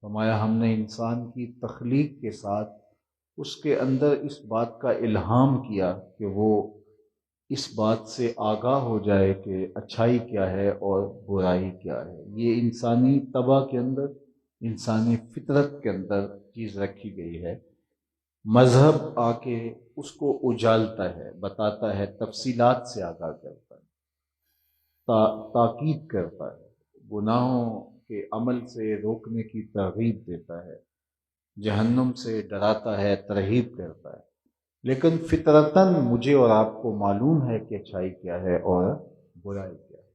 فرمایا ہم نے انسان کی تخلیق کے ساتھ اس کے اندر اس بات کا الہام کیا کہ وہ اس بات سے آگاہ ہو جائے کہ اچھائی کیا ہے اور برائی کیا ہے۔ یہ انسانی طبع کے اندر، انسانی فطرت کے اندر چیز رکھی گئی ہے۔ مذہب آ کے اس کو اجالتا ہے، بتاتا ہے، تفصیلات سے آگاہ کرتا ہے، تاکید کرتا ہے، گناہوں کے عمل سے روکنے کی ترغیب دیتا ہے، جہنم سے ڈراتا ہے، ترغیب کرتا ہے۔ لیکن فطرتاً مجھے اور آپ کو معلوم ہے کہ اچھائی کیا ہے اور برائی کیا ہے۔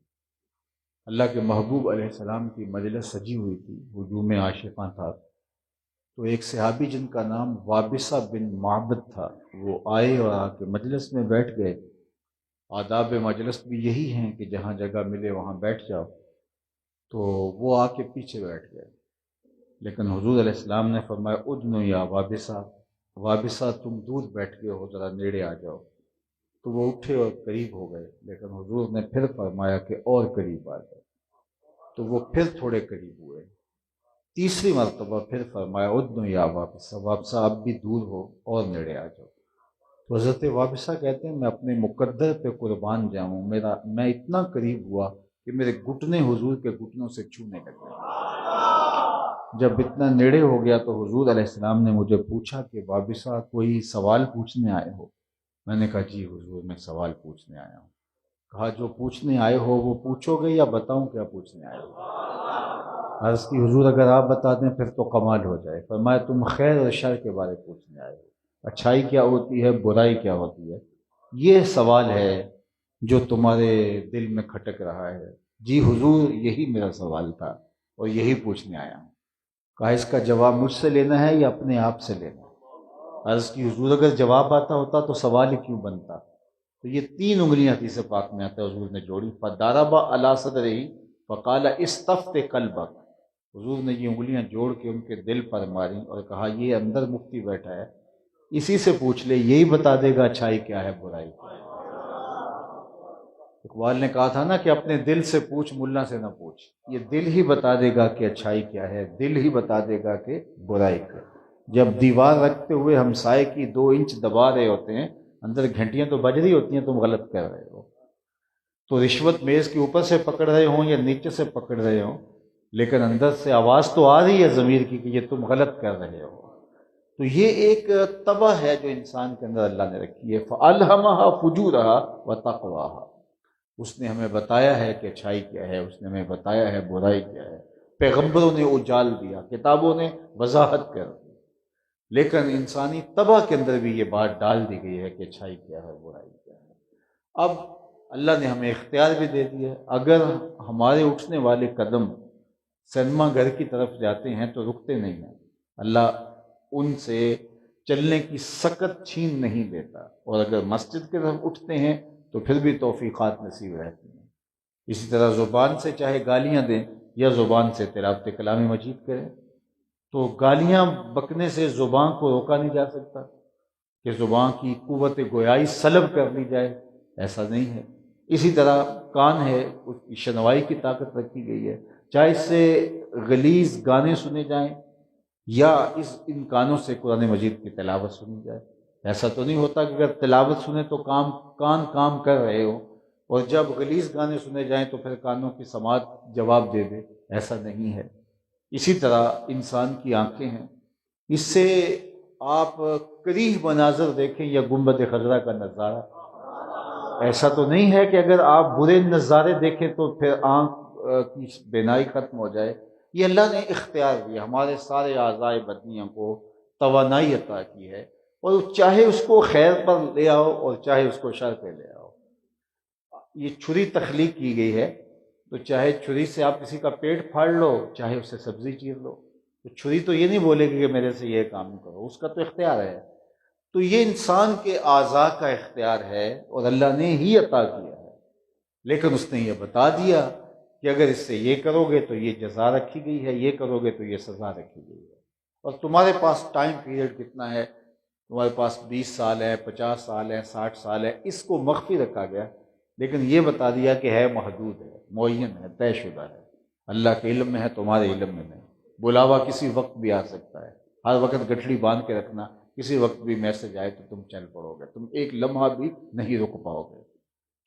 اللہ کے محبوب علیہ السلام کی مجلس سجی ہوئی تھی، ہجوم عاشقاں تھا، تو ایک صحابی جن کا نام وابصہ بن معبد تھا، وہ آئے اور آ کے مجلس میں بیٹھ گئے۔ آداب مجلس بھی یہی ہیں کہ جہاں جگہ ملے وہاں بیٹھ جاؤ، تو وہ آ کے پیچھے بیٹھ گئے۔ لیکن حضور علیہ السلام نے فرمایا ادنو یا وابصہ، وابصہ تم دور بیٹھ گئے ہو، ذرا نیڑے آ جاؤ۔ تو وہ اٹھے اور قریب ہو گئے، لیکن حضور نے پھر فرمایا کہ اور قریب آ جاؤ، تو وہ پھر تھوڑے قریب ہوئے۔ تیسری مرتبہ پھر فرمایا ادنو یا وابصہ، وابصہ اب بھی دور ہو اور نیڑے آ جاؤ۔ تو حضرت وابصہ کہتے ہیں میں اپنے مقدر پہ قربان جاؤں، میں اتنا قریب ہوا کہ میرے گھٹنے حضور کے گھٹنوں سے چھونے لگے۔ جب اتنا نیڑے ہو گیا تو حضور علیہ السلام نے مجھے پوچھا کہ وابصہ کوئی سوال پوچھنے آئے ہو؟ میں نے کہا جی حضور میں سوال پوچھنے آیا ہوں۔ کہا جو پوچھنے آئے ہو وہ پوچھو گے یا بتاؤں کیا پوچھنے آئے ہو؟ عرض کی حضور اگر آپ بتا دیں پھر تو کمال ہو جائے۔ فرمایا تم خیر اور شر کے بارے پوچھنے آئے ہو، اچھائی کیا ہوتی ہے، برائی کیا ہوتی ہے، یہ سوال ہے جو تمہارے دل میں کھٹک رہا ہے۔ جی حضور یہی میرا سوال تھا اور یہی پوچھنے آیا ہوں۔ کہا اس کا جواب مجھ سے لینا ہے یا اپنے آپ سے لینا ہے؟ عرض کی حضور اگر جواب آتا ہوتا تو سوال ہی کیوں بنتا؟ تو یہ 3 انگلیاں حدیث پاک میں آتا ہے، حضور نے جوڑی، فَضَرَبَ عَلَىٰ صَدْرِهِ فَقَالَ اسْتَفْتِ قَلْبَكَ۔ حضور نے یہ انگلیاں جوڑ کے ان کے دل پر ماری اور کہا یہ اندر مفتی بیٹھا ہے، اسی سے پوچھ لے، یہی بتا دے گا اچھائی کیا ہے برائی کیا ہے۔ اقبال نے کہا تھا نا کہ اپنے دل سے پوچھ، ملا سے نہ پوچھ، یہ دل ہی بتا دے گا کہ اچھائی کیا ہے، دل ہی بتا دے گا کہ برائی کیا ہے۔ جب دیوار رکھتے ہوئے ہم سائے کی 2 انچ دبا رہے ہوتے ہیں، اندر گھنٹیاں تو بج رہی ہوتی ہیں، تم غلط کر رہے ہو، تو رشوت میز کے اوپر سے پکڑ رہے ہوں یا نیچے سے پکڑ رہے ہوں، لیکن اندر سے آواز تو آ رہی ہے ضمیر کی کہ یہ تم غلط کر رہے ہو۔ تو یہ ایک طبع ہے جو انسان کے اندر اللہ نے رکھی ہے، فَأَلْهَمَهَا فُجُورَهَا وَتَقْوَاهَا۔ اس نے ہمیں بتایا ہے کہ اچھائی کیا ہے، اس نے ہمیں بتایا ہے برائی کیا ہے، پیغمبروں نے اجال دیا، کتابوں نے وضاحت کر دی، لیکن انسانی طبع کے اندر بھی یہ بات ڈال دی گئی ہے کہ اچھائی کیا ہے برائی کیا ہے۔ اب اللہ نے ہمیں اختیار بھی دے دیا ہے، اگر ہمارے اٹھنے والے قدم سینما گھر کی طرف جاتے ہیں تو رکتے نہیں ہیں، اللہ ان سے چلنے کی سکت چھین نہیں دیتا، اور اگر مسجد کی طرف اٹھتے ہیں تو پھر بھی توفیقات نصیب رہتی ہیں۔ اسی طرح زبان سے چاہے گالیاں دیں یا زبان سے تلاوت کلام مجید کریں، تو گالیاں بکنے سے زبان کو روکا نہیں جا سکتا کہ زبان کی قوت گویائی سلب کر لی جائے، ایسا نہیں ہے۔ اسی طرح کان ہے، اس کی شنوائی کی طاقت رکھی گئی ہے، چاہے اس سے غلیظ گانے سنے جائیں یا ان کانوں سے قرآن مجید کی تلاوت سنی جائے۔ ایسا تو نہیں ہوتا کہ اگر تلاوت سنیں تو کان کام کر رہے ہو، اور جب غلیظ گانے سنے جائیں تو پھر کانوں کی سماعت جواب دے دے، ایسا نہیں ہے۔ اسی طرح انسان کی آنکھیں ہیں، اس سے آپ کریہ مناظر دیکھیں یا گنبد خضرا کا نظارہ، ایسا تو نہیں ہے کہ اگر آپ برے نظارے دیکھیں تو پھر آنکھ کی بینائی ختم ہو جائے۔ یہ اللہ نے اختیار دیا، ہمارے سارے اعضائے بدنیوں کو توانائی عطا کی ہے، اور چاہے اس کو خیر پر لے آؤ اور چاہے اس کو شر پہ لے آؤ۔ یہ چھری تخلیق کی گئی ہے، تو چاہے چھری سے آپ کسی کا پیٹ پھاڑ لو، چاہے اس سے سبزی چیر لو، تو چھری تو یہ نہیں بولے گی کہ میرے سے یہ کام کرو، اس کا تو اختیار ہے۔ تو یہ انسان کے اعضاء کا اختیار ہے اور اللہ نے ہی عطا کیا ہے، لیکن اس نے یہ بتا دیا کہ اگر اس سے یہ کرو گے تو یہ جزا رکھی گئی ہے، یہ کرو گے تو یہ سزا رکھی گئی ہے۔ اور تمہارے پاس ٹائم پیریڈ کتنا ہے، تمہارے پاس 20 سال ہے، 50 سال ہے، 60 سال ہے، اس کو مخفی رکھا گیا، لیکن یہ بتا دیا کہ ہے محدود ہے، معین ہے، طے شدہ ہے، اللہ کے علم میں ہے، تمہارے علم میں نہیں۔ بلاوا کسی وقت بھی آ سکتا ہے، ہر وقت گٹھڑی باندھ کے رکھنا، کسی وقت بھی میسج آئے تو تم چل پڑو گے، تم ایک لمحہ بھی نہیں رک پاؤ گے۔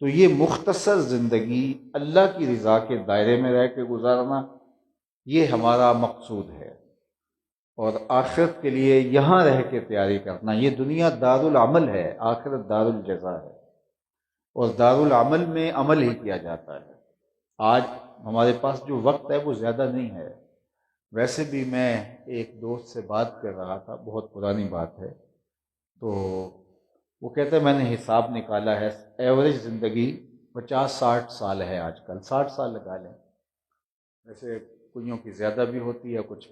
تو یہ مختصر زندگی اللہ کی رضا کے دائرے میں رہ کے گزارنا، یہ ہمارا مقصود ہے، اور آخرت کے لیے یہاں رہ کے تیاری کرنا۔ یہ دنیا دار العمل ہے، آخرت دار الجزا ہے، اور دار العمل میں عمل ہی کیا جاتا ہے۔ آج ہمارے پاس جو وقت ہے وہ زیادہ نہیں ہے۔ ویسے بھی میں ایک دوست سے بات کر رہا تھا، بہت پرانی بات ہے، تو وہ کہتا ہے میں نے حساب نکالا ہے، ایوریج زندگی 50-60 سال ہے آج کل، 60 سال لگا لیں، ویسے کوئیوں کی زیادہ بھی ہوتی ہے، کچھ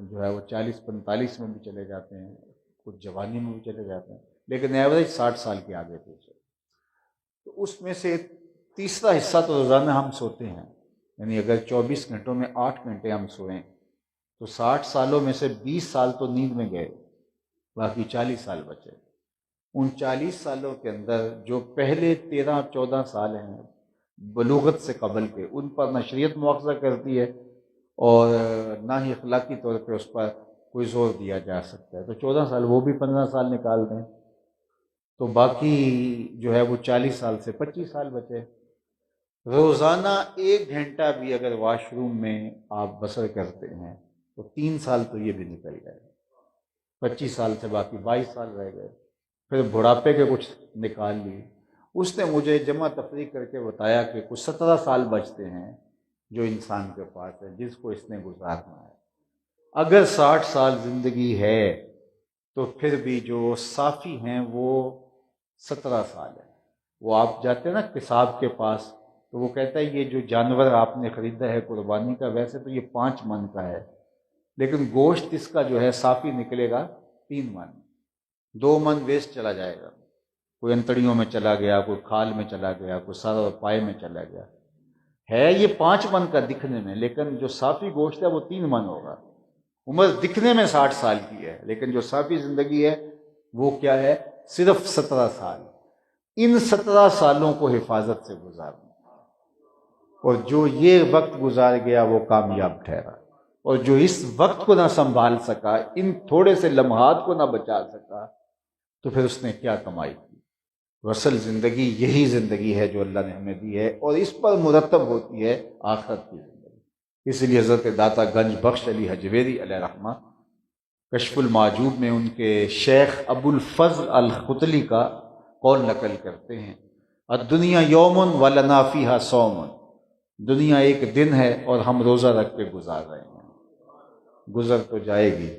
جو ہے وہ 40-45 میں بھی چلے جاتے ہیں، کچھ جوانی میں بھی چلے جاتے ہیں، لیکن ایوریج 60 سال کے آگے پیچھے۔ تو اس میں سے تیسرا حصہ تو روزانہ ہم سوتے ہیں، یعنی اگر 24 گھنٹوں میں 8 گھنٹے ہم سوئیں تو 60 سالوں میں سے 20 سال تو نیند میں گئے، باقی 40 سال بچے۔ ان 40 سالوں کے اندر جو پہلے 13-14 سال ہیں بلوغت سے قبل کے، ان پر نہ شریعت مواخذہ کرتی ہے اور نہ ہی اخلاقی طور پہ اس پر کوئی زور دیا جا سکتا ہے، تو 14 سال وہ بھی 15 سال نکال دیں تو باقی جو ہے وہ 40 سال سے 25 سال بچے۔ روزانہ 1 گھنٹہ بھی اگر واش روم میں آپ بسر کرتے ہیں تو 3 سال تو یہ بھی نکل گئے، 25 سال سے باقی 22 سال رہ گئے، پھر بڑھاپے کے کچھ نکال لیے۔ اس نے مجھے جمع تفریق کر کے بتایا کہ کچھ 17 سال بچتے ہیں جو انسان کے پاس ہے، جس کو اس نے گزارنا ہے۔ اگر 60 سال زندگی ہے تو پھر بھی جو صافی ہیں وہ 17 سال ہیں۔ وہ آپ جاتے ہیں نا قصاب کے پاس تو وہ کہتا ہے یہ جو جانور آپ نے خریدا ہے قربانی کا، ویسے تو یہ 5 من کا ہے، لیکن گوشت اس کا جو ہے صافی نکلے گا 3 من، 2 من ویسٹ چلا جائے گا، کوئی انتڑیوں میں چلا گیا، کوئی کھال میں چلا گیا، کوئی سر اور پائے میں چلا گیا۔ ہے یہ 5 من کا دکھنے میں، لیکن جو صافی گوشت ہے وہ 3 من ہوگا۔ عمر دکھنے میں 60 سال کی ہے، لیکن جو صافی زندگی ہے وہ کیا ہے؟ صرف 17 سال۔ ان 17 سالوں کو حفاظت سے گزارنا، اور جو یہ وقت گزار گیا وہ کامیاب ٹھہرا، اور جو اس وقت کو نہ سنبھال سکا، ان تھوڑے سے لمحات کو نہ بچا سکا، تو پھر اس نے کیا کمائی کی؟ اصل زندگی یہی زندگی ہے جو اللہ نے ہمیں دی ہے، اور اس پر مرتب ہوتی ہے آخرت کی زندگی۔ اس لیے حضرت داتا گنج بخش علی حجویری علیہ رحمہ کشف المعجوب میں ان کے شیخ ابو الفضل الختلی کا قول نقل کرتے ہیں، الدنیا یوم ولنا فیہا صوم، دنیا ایک دن ہے اور ہم روزہ رکھ کے گزار رہے ہیں، گزر تو جائے گی،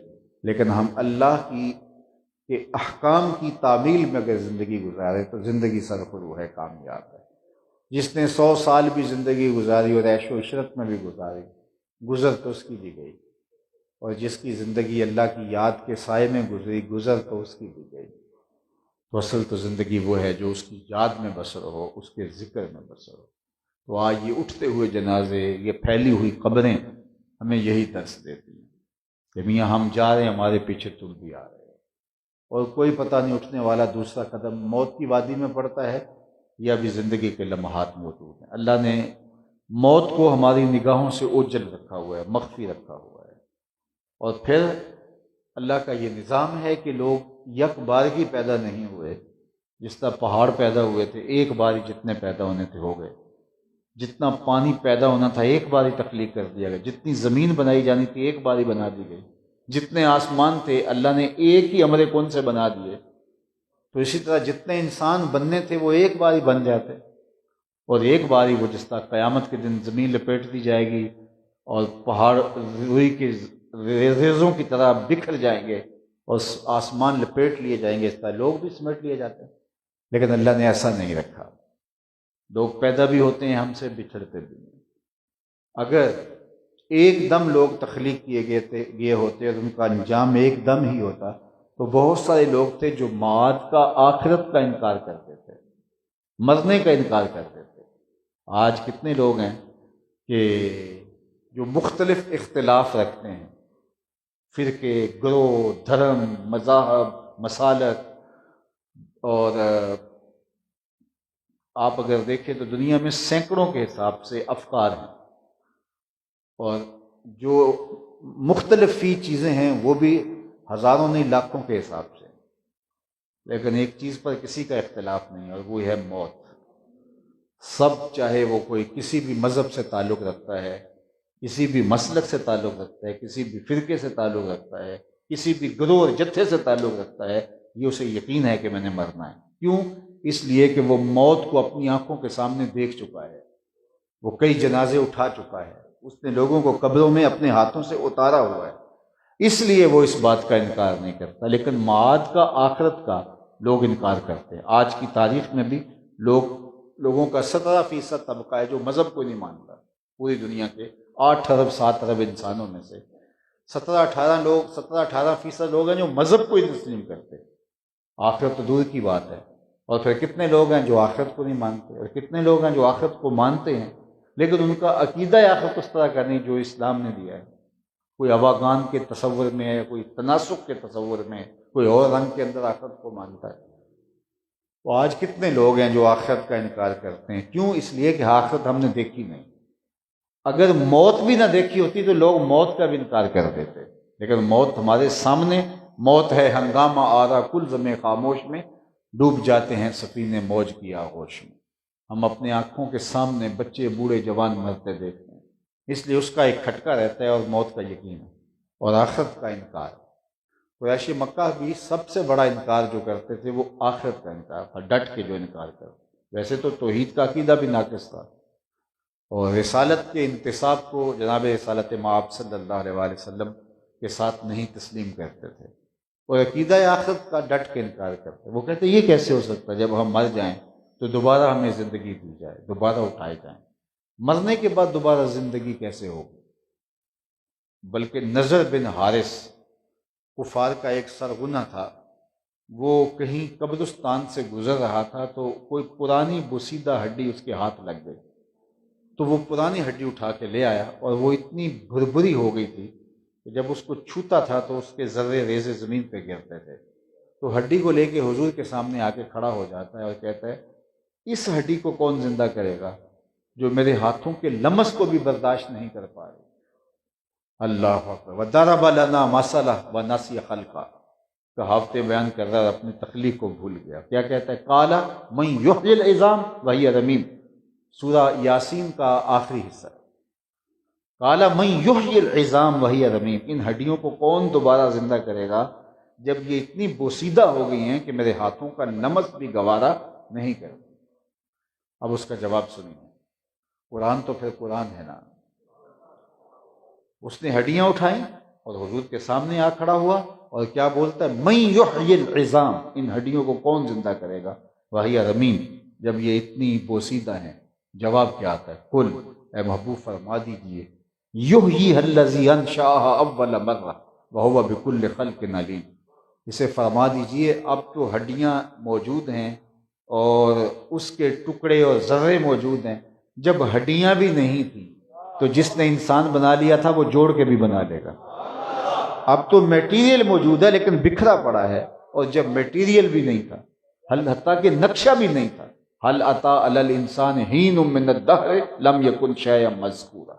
لیکن ہم اللہ کی کہ احکام کی تعمیل میں اگر زندگی گزارے تو زندگی سرفروح ہے، کامیاب ہے۔ جس نے 100 سال بھی زندگی گزاری اور عیش و عشرت میں بھی گزاری، گزر تو اس کی بھی گئی، اور جس کی زندگی اللہ کی یاد کے سائے میں گزری، گزر تو اس کی بھی گئی۔ تو اصل تو زندگی وہ ہے جو اس کی یاد میں بسر ہو، اس کے ذکر میں بسر ہو۔ تو آج یہ اٹھتے ہوئے جنازے، یہ پھیلی ہوئی قبریں ہمیں یہی درس دیتی ہیں کہ میاں ہم جا رہے ہیں، ہمارے پیچھے تم بھی آ رہے ہیں، اور کوئی پتہ نہیں اٹھنے والا دوسرا قدم موت کی وادی میں پڑتا ہے یا بھی زندگی کے لمحات موجود ہیں۔ اللہ نے موت کو ہماری نگاہوں سے اوجھل رکھا ہوا ہے، مخفی رکھا ہوا ہے، اور پھر اللہ کا یہ نظام ہے کہ لوگ یک بارگی پیدا نہیں ہوئے، جس طرح پہاڑ پیدا ہوئے تھے ایک بار ہی جتنے پیدا ہونے تھے ہو گئے، جتنا پانی پیدا ہونا تھا ایک بار ہی تخلیق کر دیا گیا، جتنی زمین بنائی جانی تھی ایک بار ہی بنا دی گئی، جتنے آسمان تھے اللہ نے ایک ہی امر کن سے بنا دیے۔ تو اسی طرح جتنے انسان بننے تھے وہ ایک بار ہی بن جاتے، اور ایک بار ہی وہ جس طرح قیامت کے دن زمین لپیٹ دی جائے گی اور پہاڑ روئی کے ریزوں کی طرح بکھر جائیں گے اور آسمان لپیٹ لیے جائیں گے، اس طرح لوگ بھی سمیٹ لیے جاتے ہیں، لیکن اللہ نے ایسا نہیں رکھا۔ لوگ پیدا بھی ہوتے ہیں ہم سے، بچھڑتے بھی ہیں۔ اگر ایک دم لوگ تخلیق کیے گئے ہوتے اور ان کا انجام ایک دم ہی ہوتا تو بہت سارے لوگ تھے جو معاد کا، آخرت کا انکار کرتے تھے، مرنے کا انکار کرتے تھے۔ آج کتنے لوگ ہیں کہ جو مختلف اختلاف رکھتے ہیں، فرقے، گروہ، دھرم، مذاہب، مسالک، اور آپ اگر دیکھیں تو دنیا میں سینکڑوں کے حساب سے افکار ہیں، اور جو مختلف فی چیزیں ہیں، وہ بھی ہزاروں نہیں لاکھوں کے حساب سے، لیکن ایک چیز پر کسی کا اختلاف نہیں، اور وہ ہے موت۔ سب، چاہے وہ کوئی کسی بھی مذہب سے تعلق رکھتا ہے، کسی بھی مسلک سے تعلق رکھتا ہے، کسی بھی فرقے سے تعلق رکھتا ہے، کسی بھی گروہ اور جتھے سے تعلق رکھتا ہے، یہ اسے یقین ہے کہ میں نے مرنا ہے۔ کیوں؟ اس لیے کہ وہ موت کو اپنی آنکھوں کے سامنے دیکھ چکا ہے، وہ کئی جنازے اٹھا چکا ہے، اس نے لوگوں کو قبروں میں اپنے ہاتھوں سے اتارا ہوا ہے، اس لیے وہ اس بات کا انکار نہیں کرتا۔ لیکن معاد کا، آخرت کا لوگ انکار کرتے ہیں۔ آج کی تاریخ میں بھی لوگوں کا 17% طبقہ ہے جو مذہب کو نہیں مانتا۔ پوری دنیا کے 8 ارب 7 ارب انسانوں میں سے 17-18% لوگ ہیں جو مذہب کو ہی تسلیم کرتے، آخرت تو دور کی بات ہے۔ اور پھر کتنے لوگ ہیں جو آخرت کو نہیں مانتے، اور کتنے لوگ ہیں جو آخرت کو مانتے ہیں لیکن ان کا عقیدہ آخرت اس طرح کا نہیں جو اسلام نے دیا ہے۔ کوئی ہواگان کے تصور میں ہے، کوئی تناسخ کے تصور میں ہے، کوئی اور رنگ کے اندر آخرت کو مانتا ہے۔ تو آج کتنے لوگ ہیں جو آخرت کا انکار کرتے ہیں؟ کیوں؟ اس لیے کہ آخرت ہم نے دیکھی نہیں۔ اگر موت بھی نہ دیکھی ہوتی تو لوگ موت کا بھی انکار کر دیتے، لیکن موت ہمارے سامنے، موت ہے ہنگامہ آرا کل زمیں خاموش میں، ڈوب جاتے ہیں سفینے موج کی آغوش میں۔ ہم اپنے آنکھوں کے سامنے بچے، بوڑھے، جوان مرتے دیکھتے ہیں، اس لیے اس کا ایک کھٹکا رہتا ہے، اور موت کا یقین ہے، اور آخرت کا انکار۔ قریش مکہ بھی سب سے بڑا انکار جو کرتے تھے وہ آخرت کا انکار تھا، ڈٹ کے جو انکار کرتے۔ ویسے تو توحید کا عقیدہ بھی ناقص تھا، اور رسالت کے انتصاب کو جناب رسالت مآب صلی اللہ علیہ وآلہ وسلم کے ساتھ نہیں تسلیم کرتے تھے، اور عقیدہ آخرت کا ڈٹ کے انکار کرتے۔ وہ کہتے یہ کیسے ہو سکتا ہے، جب ہم مر جائیں تو دوبارہ ہمیں زندگی دی جائے، دوبارہ اٹھائے جائیں، مرنے کے بعد دوبارہ زندگی کیسے ہوگی؟ بلکہ نضر بن حارث کفار کا ایک سرغنہ تھا، وہ کہیں قبرستان سے گزر رہا تھا تو کوئی پرانی بوسیدہ ہڈی اس کے ہاتھ لگ گئی، تو وہ پرانی ہڈی اٹھا کے لے آیا، اور وہ اتنی بھربھری ہو گئی تھی کہ جب اس کو چھوتا تھا تو اس کے ذرے ریزے زمین پہ گرتے تھے۔ تو ہڈی کو لے کے حضور کے سامنے آ کے کھڑا ہو جاتا ہے اور کہتا ہے اس ہڈی کو کون زندہ کرے گا جو میرے ہاتھوں کے لمس کو بھی برداشت نہیں کر پا رہے؟ اللہ اکبر۔ وَضَرَبَ لَنَا مَثَلًا وَنَسِيَ خَلْقًا، کہاوتیں بیان کر رہا ہے، اپنی تخلیق کو بھول گیا۔ کیا کہتا ہے؟ قَالَ مَن يُحْيِي الْعِظَامَ وَهِيَ رَمِيمٌ، سورہ یاسین کا آخری حصہ۔ قَالَ مَن يُحْيِي الْعِظَامَ وَهِيَ رَمِيمٌ، ان ہڈیوں کو کون دوبارہ زندہ کرے گا جب یہ اتنی بوسیدہ ہو گئی ہیں کہ میرے ہاتھوں کا نمس بھی گوارا نہیں کرتی۔ اب اس کا جواب سنیے، قرآن تو پھر قرآن ہے نا۔ اس نے ہڈیاں اٹھائیں اور حضور کے سامنے آ کھڑا ہوا، اور کیا بولتا ہے؟ من یحیی العظام، ان ہڈیوں کو کون زندہ کرے گا؟ وہی رمیم، جب یہ اتنی بوسیدہ ہیں۔ جواب کیا آتا ہے؟ قل، اے محبوب فرما دیجئے، یحییھا الذی انشأھا اول مرہ وہو بکل خلق علیم، اسے فرما دیجئے اب تو ہڈیاں موجود ہیں اور اس کے ٹکڑے اور ذرے موجود ہیں، جب ہڈیاں بھی نہیں تھیں تو جس نے انسان بنا لیا تھا وہ جوڑ کے بھی بنا لے گا۔ اب تو میٹیریل موجود ہے لیکن بکھرا پڑا ہے، اور جب میٹیریل بھی نہیں تھا، حتیٰ کہ نقشہ بھی نہیں تھا، هل اتی علی الانسان حین من الدہر لم یکن شیئا مذکورا،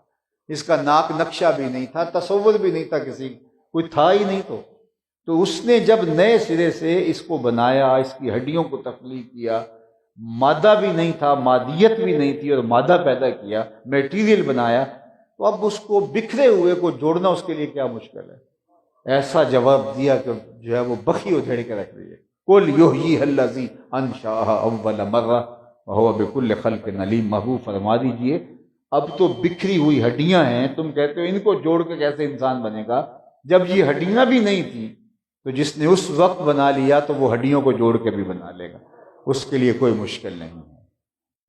اس کا ناک نقشہ بھی نہیں تھا، تصور بھی نہیں تھا، کسی کوئی تھا ہی نہیں۔ تو اس نے جب نئے سرے سے اس کو بنایا، اس کی ہڈیوں کو تخلیق کیا، مادہ بھی نہیں تھا، مادیت بھی نہیں تھی، اور مادہ پیدا کیا، میٹیریل بنایا، تو اب اس کو بکھرے ہوئے کو جوڑنا اس کے لیے کیا مشکل ہے؟ ایسا جواب دیا کہ جو ہے وہ بخی ادھیڑ کے رکھ رہی ہے۔ قل یحییھا الذی انشأھا اول مرہ وہو بکل خلق علیم، محبوب فرما دیجئے اب تو بکھری ہوئی ہڈیاں ہیں، تم کہتے ہو ان کو جوڑ کے کیسے انسان بنے گا؟ جب یہ ہڈیاں بھی نہیں تھیں تو جس نے اس وقت بنا لیا تو وہ ہڈیوں کو جوڑ کے بھی بنا لے گا، اس کے لیے کوئی مشکل نہیں ہے۔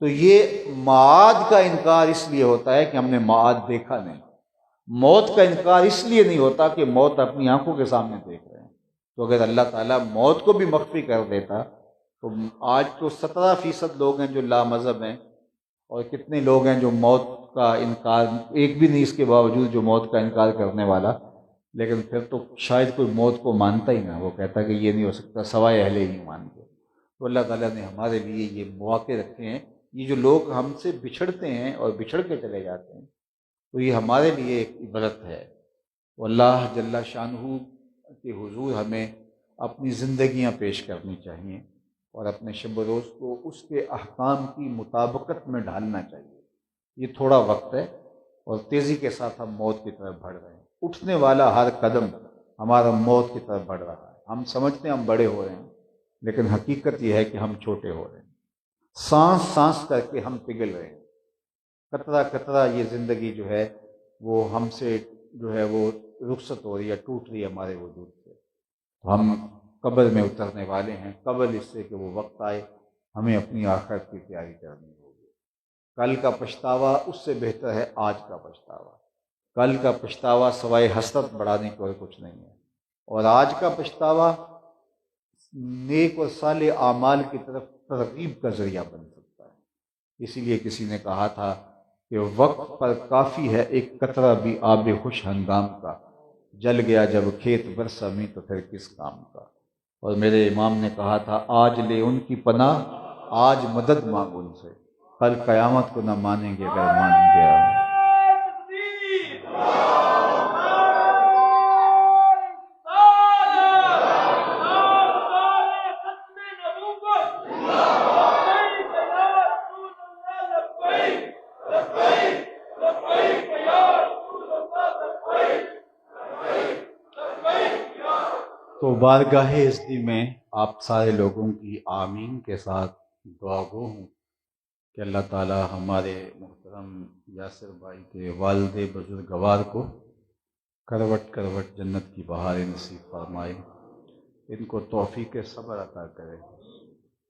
تو یہ معاد کا انکار اس لیے ہوتا ہے کہ ہم نے معاد دیکھا نہیں۔ موت کا انکار اس لیے نہیں ہوتا کہ موت اپنی آنکھوں کے سامنے دیکھ رہے ہیں۔ تو اگر اللہ تعالیٰ موت کو بھی مخفی کر دیتا تو آج تو 17% لوگ ہیں جو لامذہب ہیں، اور کتنے لوگ ہیں جو موت کا انکار، ایک بھی نہیں اس کے باوجود جو موت کا انکار کرنے والا، لیکن پھر تو شاید کوئی موت کو مانتا ہی نہ، وہ کہتا کہ یہ نہیں ہو سکتا سوائے اہل ایمان کے۔ تو اللہ تعالیٰ نے ہمارے لیے یہ مواقع رکھے ہیں، یہ جو لوگ ہم سے بچھڑتے ہیں اور بچھڑ کے چلے جاتے ہیں، تو یہ ہمارے لیے ایک عبرت ہے اللہ جل شانہ کے حضور ہمیں اپنی زندگیاں پیش کرنی چاہیے اور اپنے شب و روز کو اس کے احکام کی مطابقت میں ڈھالنا چاہیے۔ یہ تھوڑا وقت ہے اور تیزی کے ساتھ ہم موت کی طرف بڑھ رہے ہیں۔ اٹھنے والا ہر قدم ہمارا موت کی طرف بڑھ رہا ہے۔ ہم سمجھتے ہیں ہم بڑے ہو رہے ہیں، لیکن حقیقت یہ ہے کہ ہم چھوٹے ہو رہے ہیں۔ سانس سانس کر کے ہم پگھل رہے ہیں، قطرہ قطرہ یہ زندگی جو ہے وہ ہم سے جو ہے وہ رخصت ہو رہی ہے، ٹوٹ رہی ہے ہمارے وجود سے۔ تو ہم قبر میں اترنے والے ہیں، قبل اس سے کہ وہ وقت آئے ہمیں اپنی آخرت کی تیاری کرنی ہوگی۔ کل کا پچھتاوا اس سے بہتر ہے آج کا پچھتاوا۔ کل کا پچھتاوا سوائے حسرت بڑھانے کو اور کچھ نہیں ہے، اور آج کا پچھتاوا نیک اور صالح اعمال کی طرف ترغیب کا ذریعہ بن سکتا ہے۔ اسی لیے کسی نے کہا تھا کہ وقت پر کافی ہے ایک قطرہ بھی آب خوش ہنگام کا، جل گیا جب کھیت برسا میں تو پھر کس کام کا۔ اور میرے امام نے کہا تھا آج لے ان کی پناہ، آج مدد مانگ ان سے، کل قیامت کو نہ مانیں گے اگر مان گیا۔ تو بارگاہ ازدی میں آپ سارے لوگوں کی آمین کے ساتھ دعا گو ہوں کہ اللہ تعالی ہمارے محترم یاسر بھائی کے والد بزرگوار کو کروٹ کروٹ جنت کی بہاریں نصیب فرمائے، ان کو توفیق صبر عطا کرے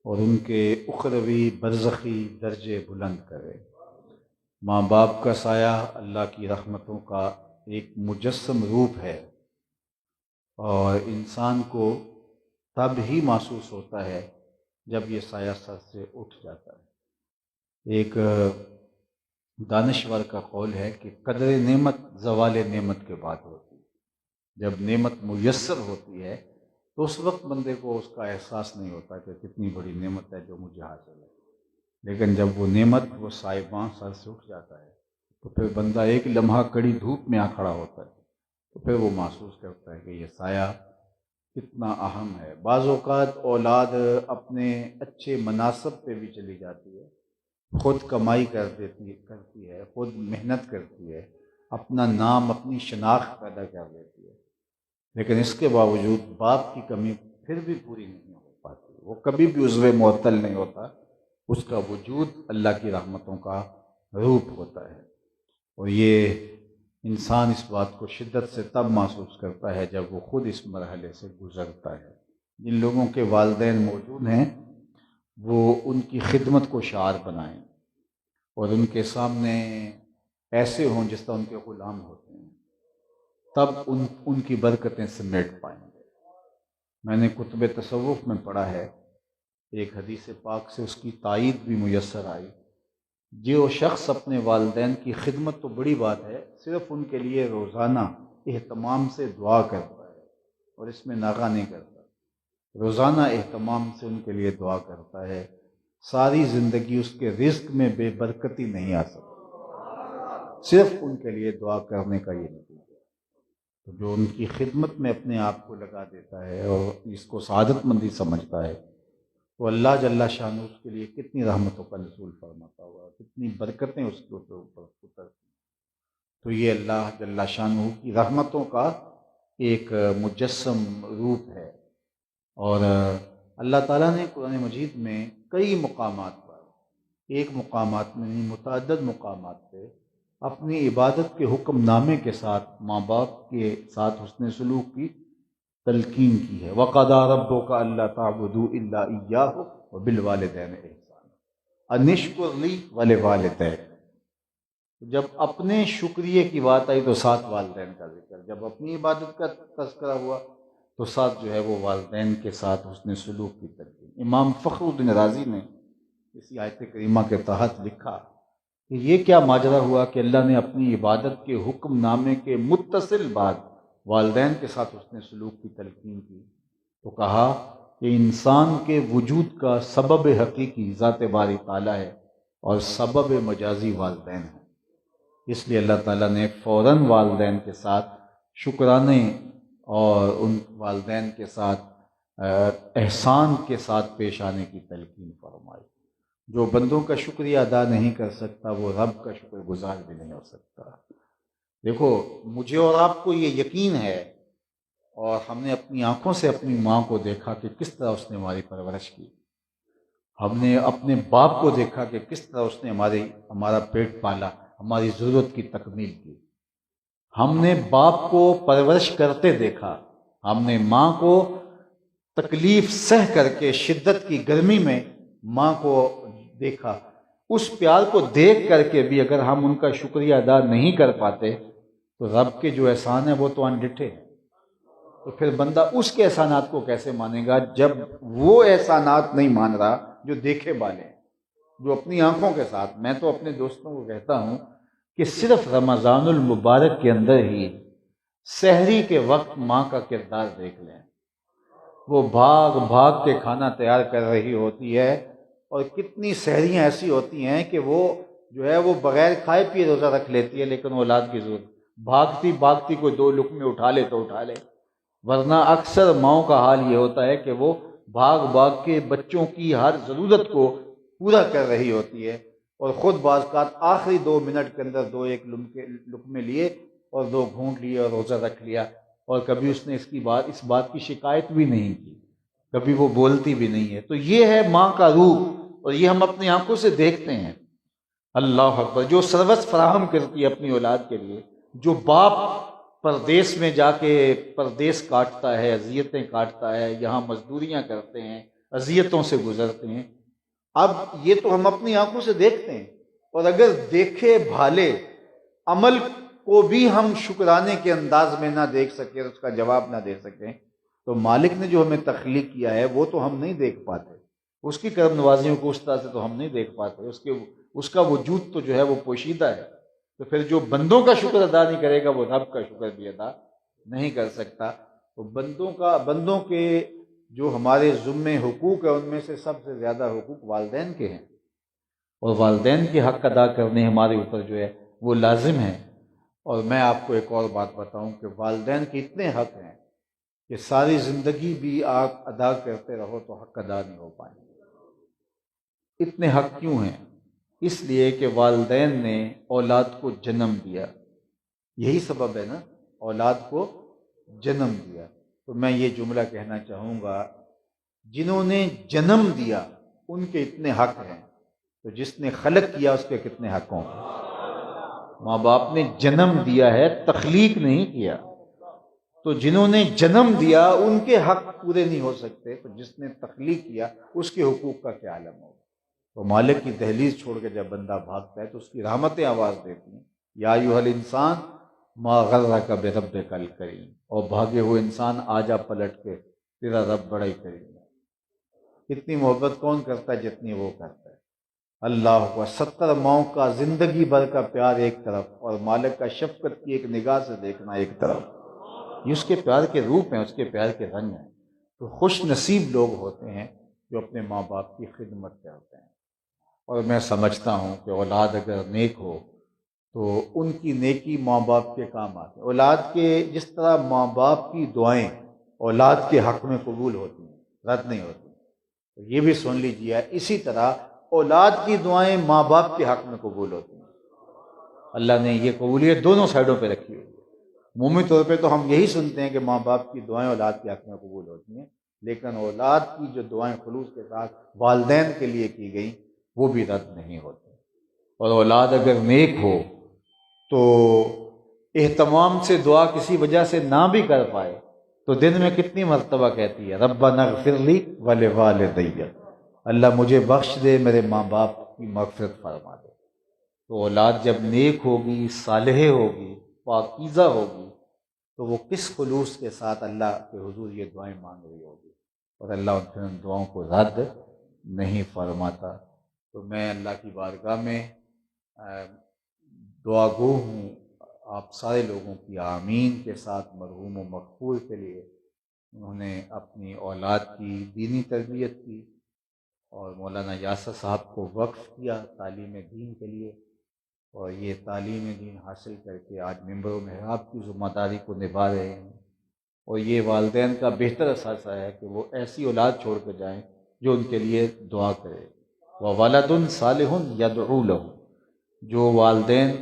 اور ان کے اخروی برزخی درجے بلند کرے۔ ماں باپ کا سایہ اللہ کی رحمتوں کا ایک مجسم روپ ہے، اور انسان کو تب ہی محسوس ہوتا ہے جب یہ سایہ سر سے اٹھ جاتا ہے۔ ایک دانشور کا قول ہے کہ قدر نعمت زوال نعمت کے بعد ہوتی ہے۔ جب نعمت میسر ہوتی ہے تو اس وقت بندے کو اس کا احساس نہیں ہوتا کہ کتنی بڑی نعمت ہے جو مجھے حاصل ہے، لیکن جب وہ نعمت وہ سائباں سر سے اٹھ جاتا ہے تو پھر بندہ ایک لمحہ کڑی دھوپ میں آ کھڑا ہوتا ہے، تو پھر وہ محسوس کرتا ہے کہ یہ سایہ کتنا اہم ہے۔ بعض اوقات اولاد اپنے اچھے مناصب پہ بھی چلی جاتی ہے، خود کمائی کرتی ہے، خود محنت کرتی ہے، اپنا نام اپنی شناخت پیدا کر لیتی ہے، لیکن اس کے باوجود باپ کی کمی پھر بھی پوری نہیں ہو پاتی۔ وہ کبھی بھی عضو معطل نہیں ہوتا، اس کا وجود اللہ کی رحمتوں کا روپ ہوتا ہے۔ اور یہ انسان اس بات کو شدت سے تب محسوس کرتا ہے جب وہ خود اس مرحلے سے گزرتا ہے۔ جن لوگوں کے والدین موجود ہیں وہ ان کی خدمت کو شعار بنائیں اور ان کے سامنے ایسے ہوں جس طرح ان کے غلام ہوتے ہیں، تب ان کی برکتیں سمیٹ پائیں گے۔ میں نے کتب تصوف میں پڑھا ہے، ایک حدیث پاک سے اس کی تائید بھی میسر آئی، جو شخص اپنے والدین کی خدمت تو بڑی بات ہے، صرف ان کے لیے روزانہ اہتمام سے دعا کرتا ہے اور اس میں ناغہ نہیں کرتا، روزانہ اہتمام سے ان کے لیے دعا کرتا ہے، ساری زندگی اس کے رزق میں بے برکتی نہیں آ سکتی، صرف ان کے لیے دعا کرنے کا یہ نتیجہ ہے۔ تو جو ان کی خدمت میں اپنے آپ کو لگا دیتا ہے اور اس کو سعادت مندی سمجھتا ہے، تو اللہ جل شانہ اس کے لیے کتنی رحمتوں کا نزول فرماتا ہوا، کتنی برکتیں اس کے اوپر اترتی۔ تو یہ اللہ جل شانہ کی رحمتوں کا ایک مجسم روپ ہے، اور اللہ تعالیٰ نے قرآن مجید میں کئی مقامات پر، ایک مقامات میں نہیں متعدد مقامات پہ اپنی عبادت کے حکم نامے کے ساتھ ماں باپ کے ساتھ حسن سلوک کی تلقین کی ہے۔ وَقَضَىٰ رَبُّكَ أَلَّا تَعْبُدُوا إِلَّا إِيَّاهُ وَبِالْوَالِدَيْنِ إِحْسَانًا أَنِ اشْكُرْ لِي وَلِوَالِدَيْكَ۔ جب اپنے شکریہ کی بات آئی تو ساتھ والدین کا ذکر، جب اپنی عبادت کا تذکرہ ہوا تو ساتھ جو ہے وہ والدین کے ساتھ حسن سلوک کی تلقین۔ امام فخر الدین رازی نے اسی آیت کریمہ کے تحت لکھا کہ یہ کیا ماجرا ہوا کہ اللہ نے اپنی عبادت کے حکم نامے کے متصل بعد والدین کے ساتھ حسن سلوک کی تلقین کی، تو کہا کہ انسان کے وجود کا سبب حقیقی ذات باری تعالیٰ ہے اور سبب مجازی والدین ہے، اس لیے اللہ تعالیٰ نے فوراً والدین کے ساتھ شکرانے اور ان والدین کے ساتھ احسان کے ساتھ پیش آنے کی تلقین فرمائی۔ جو بندوں کا شکریہ ادا نہیں کر سکتا وہ رب کا شکر گزار بھی نہیں ہو سکتا۔ دیکھو، مجھے اور آپ کو یہ یقین ہے، اور ہم نے اپنی آنکھوں سے اپنی ماں کو دیکھا کہ کس طرح اس نے ہماری پرورش کی، ہم نے اپنے باپ کو دیکھا کہ کس طرح اس نے ہمارا پیٹ پالا، ہماری ضرورت کی تکمیل کی۔ ہم نے باپ کو پرورش کرتے دیکھا، ہم نے ماں کو تکلیف سہ کر کے شدت کی گرمی میں ماں کو دیکھا۔ اس پیار کو دیکھ کر کے بھی اگر ہم ان کا شکریہ ادا نہیں کر پاتے تو رب کے جو احسان ہیں وہ تو انڈٹھے ہیں۔ تو پھر بندہ اس کے احسانات کو کیسے مانے گا جب وہ احسانات نہیں مان رہا جو دیکھے والے ہیں، جو اپنی آنکھوں کے ساتھ۔ میں تو اپنے دوستوں کو کہتا ہوں کہ صرف رمضان المبارک کے اندر ہی سحری کے وقت ماں کا کردار دیکھ لیں۔ وہ بھاگ بھاگ کے کھانا تیار کر رہی ہوتی ہے، اور کتنی سحریاں ایسی ہوتی ہیں کہ وہ جو ہے وہ بغیر کھائے پیے روزہ رکھ لیتی ہے، لیکن اولاد کی ضرورت بھاگتی بھاگتی کوئی دو لقمے اٹھا لے تو اٹھا لے۔ ورنہ اکثر ماؤں کا حال یہ ہوتا ہے کہ وہ بھاگ بھاگ کے بچوں کی ہر ضرورت کو پورا کر رہی ہوتی ہے، اور خود بعض اوقات آخری 2 منٹ کے اندر دو ایک لقمے لیے اور دو گھونٹ لیے اور روزہ رکھ لیا، اور کبھی اس نے اس بات کی شکایت بھی نہیں کی، کبھی وہ بولتی بھی نہیں ہے۔ تو یہ ہے ماں کا روح، اور یہ ہم اپنی آنکھوں سے دیکھتے ہیں۔ اللہ اکبر! جو سروس فراہم کرتی ہے اپنی اولاد کے لیے، جو باپ پردیس میں جا کے پردیس کاٹتا ہے، اذیتیں کاٹتا ہے، یہاں مزدوریاں کرتے ہیں، اذیتوں سے گزرتے ہیں، اب یہ تو ہم اپنی آنکھوں سے دیکھتے ہیں، اور اگر دیکھے بھالے عمل کو بھی ہم شکرانے کے انداز میں نہ دیکھ سکیں، اس کا جواب نہ دے سکیں، تو مالک نے جو ہمیں تخلیق کیا ہے وہ تو ہم نہیں دیکھ پاتے، اس کی کرم نوازیوں کو اس طرح سے تو ہم نہیں دیکھ پاتے، اس کا وجود تو جو ہے وہ پوشیدہ ہے۔ تو پھر جو بندوں کا شکر ادا نہیں کرے گا وہ رب کا شکر بھی ادا نہیں کر سکتا۔ تو بندوں کے جو ہمارے ذمے حقوق ہیں ان میں سے سب سے زیادہ حقوق والدین کے ہیں، اور والدین کے حق ادا کرنے ہمارے اوپر جو ہے وہ لازم ہے۔ اور میں آپ کو ایک اور بات بتاؤں کہ والدین کے اتنے حق ہیں کہ ساری زندگی بھی آپ ادا کرتے رہو تو حق ادا نہیں ہو پائیں گے۔ اتنے حق کیوں ہیں؟ اس لیے کہ والدین نے اولاد کو جنم دیا، یہی سبب ہے نا، اولاد کو جنم دیا۔ تو میں یہ جملہ کہنا چاہوں گا، جنہوں نے جنم دیا ان کے اتنے حق ہیں، تو جس نے خلق کیا اس کے کتنے حق ہوں گے؟ ماں باپ نے جنم دیا ہے، تخلیق نہیں کیا، تو جنہوں نے جنم دیا ان کے حق پورے نہیں ہو سکتے، تو جس نے تخلیق کیا اس کے حقوق کا کیا عالم ہوگا؟ تو مالک کی دہلیز چھوڑ کے جب بندہ بھاگتا ہے تو اس کی رحمتیں آواز دیتی ہیں، یا ایھا الانسان ما غرک بربک الکریم، اور بھاگے ہوئے انسان آجا پلٹ کے، تیرا رب بڑا ہی کریم ہے۔ اتنی محبت کون کرتا ہے جتنی وہ کرتا ہے؟ اللہ کو 70 ماؤں کا زندگی بھر کا پیار ایک طرف، اور مالک کا شفقت کی ایک نگاہ سے دیکھنا ایک طرف، یہ اس کے پیار کے روپ ہیں، اس کے پیار کے رنگ ہیں۔ تو خوش نصیب لوگ ہوتے ہیں جو اپنے ماں باپ کی خدمت کرتے ہیں۔ اور میں سمجھتا ہوں کہ اولاد اگر نیک ہو تو ان کی نیکی ماں باپ کے کام آتے ہیں۔ اولاد کے جس طرح ماں باپ کی دعائیں اولاد کے حق میں قبول ہوتی ہیں، رد نہیں ہوتی، تو یہ بھی سن لیجیے، اسی طرح اولاد کی دعائیں ماں باپ کے حق میں قبول ہوتی ہیں۔ اللہ نے یہ قبولیت دونوں سائڈوں پہ رکھی ہوئی ہے۔ عمومی طور پہ تو ہم یہی سنتے ہیں کہ ماں باپ کی دعائیں اولاد کے حق میں قبول ہوتی ہیں، لیکن اولاد کی جو دعائیں خلوص کے ساتھ والدین کے لیے کی گئیں وہ بھی رد نہیں ہوتی۔ اور اولاد اگر نیک ہو تو اہتمام سے دعا کسی وجہ سے نہ بھی کر پائے تو دن میں کتنی مرتبہ کہتی ہے، ربنا اغفر لی ولوالدی، اللہ مجھے بخش دے، میرے ماں باپ کی مغفرت فرما دے۔ تو اولاد جب نیک ہوگی، صالحہ ہوگی، پاکیزہ ہوگی، تو وہ کس خلوص کے ساتھ اللہ کے حضور یہ دعائیں مانگ رہی ہوگی، اور اللہ ان دعاؤں کو رد نہیں فرماتا۔ تو میں اللہ کی بارگاہ میں دعا گو ہوں آپ سارے لوگوں کی آمین کے ساتھ، مرحوم و مغفور کے لیے، انہوں نے اپنی اولاد کی دینی تربیت کی اور مولانا یاسر صاحب کو وقف کیا تعلیم دین کے لیے، اور یہ تعلیم دین حاصل کر کے آج ممبر و محراب کی ذمہ داری کو نبھا رہے ہیں، اور یہ والدین کا بہتر اثاثہ ہے کہ وہ ایسی اولاد چھوڑ کے جائیں جو ان کے لیے دعا کرے۔ وَوَلَدٌ صَالِحٌ يَدْعُو لَهُ، جو والدین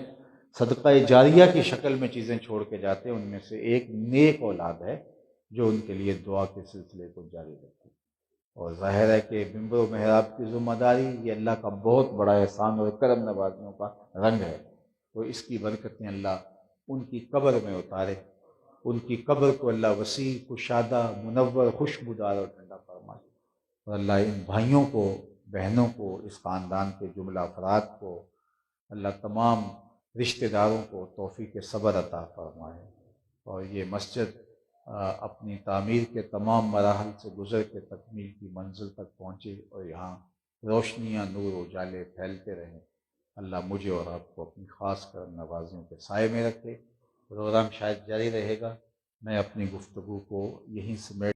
صدقہ جاریہ کی شکل میں چیزیں چھوڑ کے جاتے ہیں، ان میں سے ایک نیک اولاد ہے جو ان کے لیے دعا کے سلسلے کو جاری رکھتی ہے۔ اور ظاہر ہے کہ ممبر و محراب کی ذمہ داری یہ اللہ کا بہت بڑا احسان اور کرم نوازیوں کا رنگ ہے، تو اس کی برکتیں اللہ ان کی قبر میں اتارے، ان کی قبر کو اللہ وسیع، کشادہ، منور، خوشبودار اور ٹھنڈا فرمائے، اور اللہ ان بھائیوں کو، بہنوں کو، اس خاندان کے جملہ افراد کو، اللہ تمام رشتہ داروں کو توفیق صبر عطا فرمائے، اور یہ مسجد اپنی تعمیر کے تمام مراحل سے گزر کے تکمیل کی منزل تک پہنچے، اور یہاں روشنیاں، نور و اجالے پھیلتے رہیں۔ اللہ مجھے اور آپ کو اپنی خاص کرم نوازیوں کے سائے میں رکھے۔ پروگرام شاید جاری رہے گا، میں اپنی گفتگو کو یہیں سمیٹ